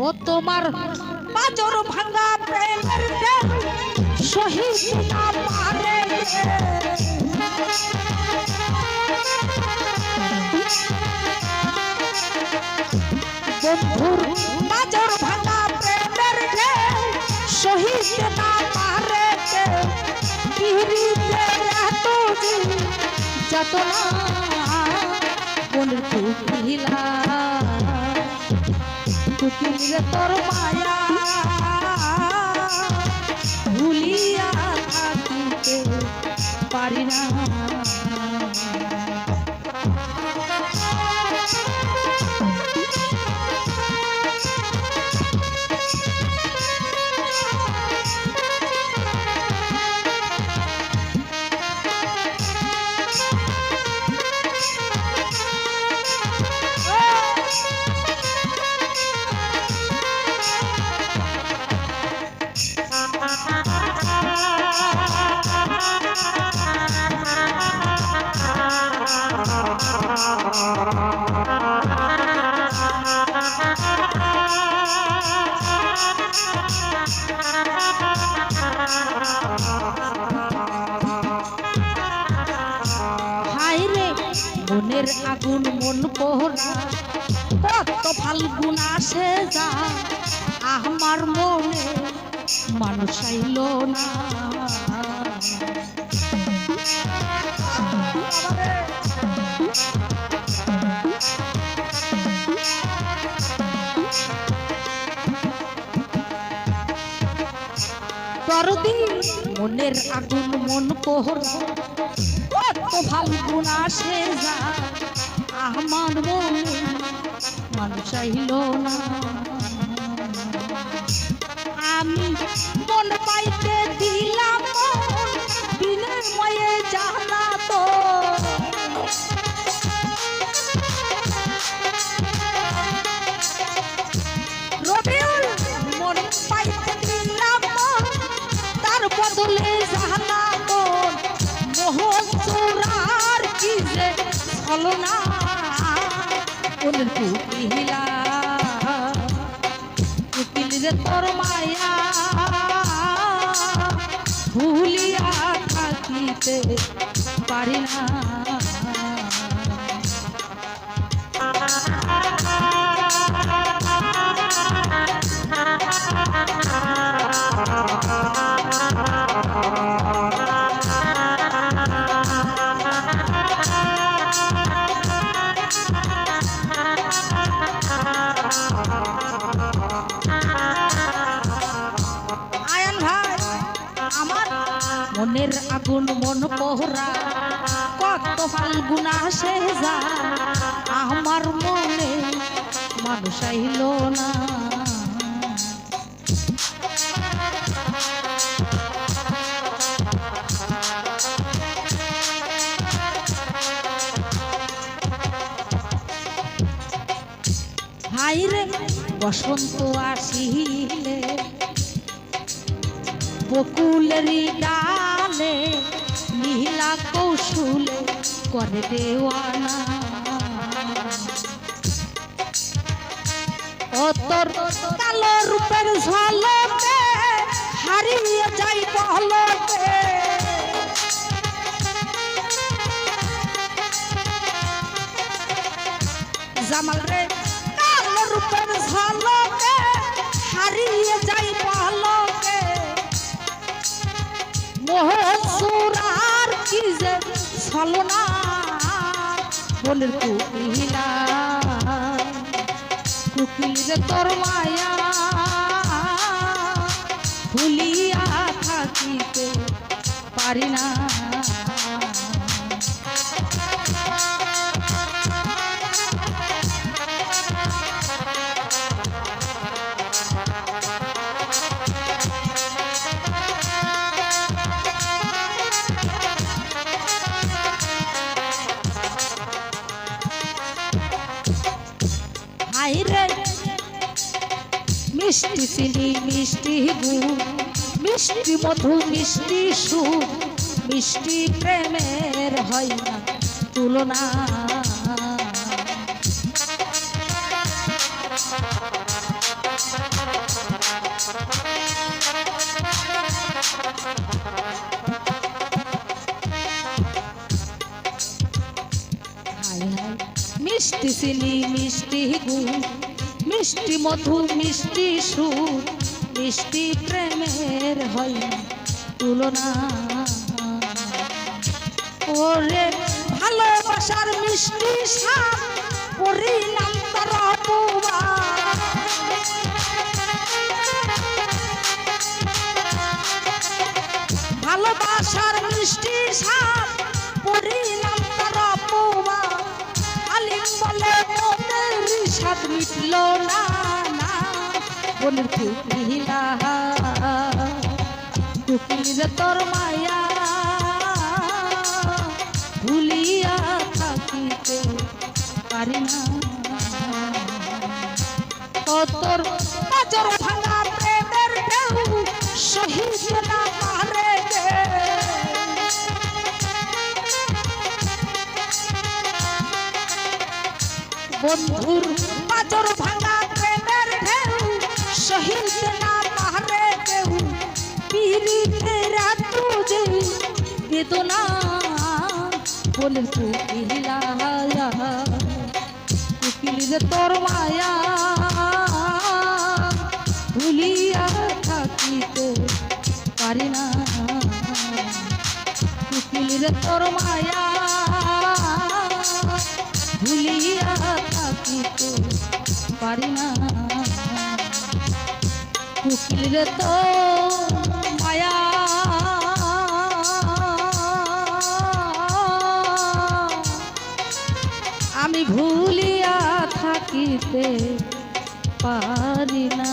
ও তোমার পাজর ভাঙা প্রেমের দেব শহীদ না পারে বন্ধুর পাজর ভাঙা প্রেমের দেব শহীদ না পারে পিরিতে এত যত না বন্ধু পিলা কুকিরে তোর মায়া ভুলিয়া থাকিতে পারি না মনের আগুন মন পোহরা কত ফাল্গুন আসে যা আমার মনে মানুষ আইল না পরদিন মনের আগুন মন পোহরা কত ফাল্গুন আসে যা আমার মনে মানুষ আইল না আমি মন পাইতে দিলাম বিনিময়ে জানা তো রবিউল মন পাইতে দিলাম তার বদলে জানা তো মোহন চূড়ার কি যে ছলনা কোনের কুকিলা কুকিল রে তোর মায়া ভুলিয়া থাকিতে পারি না মনের আগুন মন পোহরা কত ফাল্গুন আসে যা আমার মনে মানুষ আইল না হাইরে বসন্ত আসিলে বকুলেরি ডালে নীলা কৌশলে করে দেওয়ানা ও তোর কালো রূপের ঝলকে হারিয়ে যাই পলকে জামাল রে কালো রূপের ঝলকে হারিয়ে যাই পলকে মোহন চূড়ার কি যে ছলনা বলের কুকিলা কুকিল রে তোর মায়া ভুলিয়া থাকিতে পারি না মিষ্টি চিনি মিষ্টি গুড় মিষ্টি মধু মিষ্টি সুর মিষ্টি প্রেমের হয় না তুলনা মিষ্টি চিনি মিষ্টি গুণ মিষ্টি মধু মিষ্টি সুর মিষ্টি প্রেমের হয় তুলনা ওরে ভালোবাসার মিষ্টি স্বাদ পরিণাম তার অপবাদ ভালোবাসার মিষ্টি স্বাদ পরিণাম তার অপবাদ আলিম বলে মনের স্বাদ মিটল না না বলির কুকিলা কুকিল তোর মায়া ভুলিয়া থাকিতে পারি না তোর নজর ভাঙা প্রেমের ঢেউ সহিত না পারে বন্ধুর নজর ভাঙা প্রেমের ঢেউ সহিত না পারে কেউ পীড়িতের তুঝে বেদনা বলে কুকিলা কুকিল রে তোর মায়া ভুলিয়া থাকিতে পারি না কুকিল রে তোর মায়া ভুলিয়া থাকিতে পারি না কুকিল রে তোর মায়া আমি ভুলিয়া থাকিতে পারি না।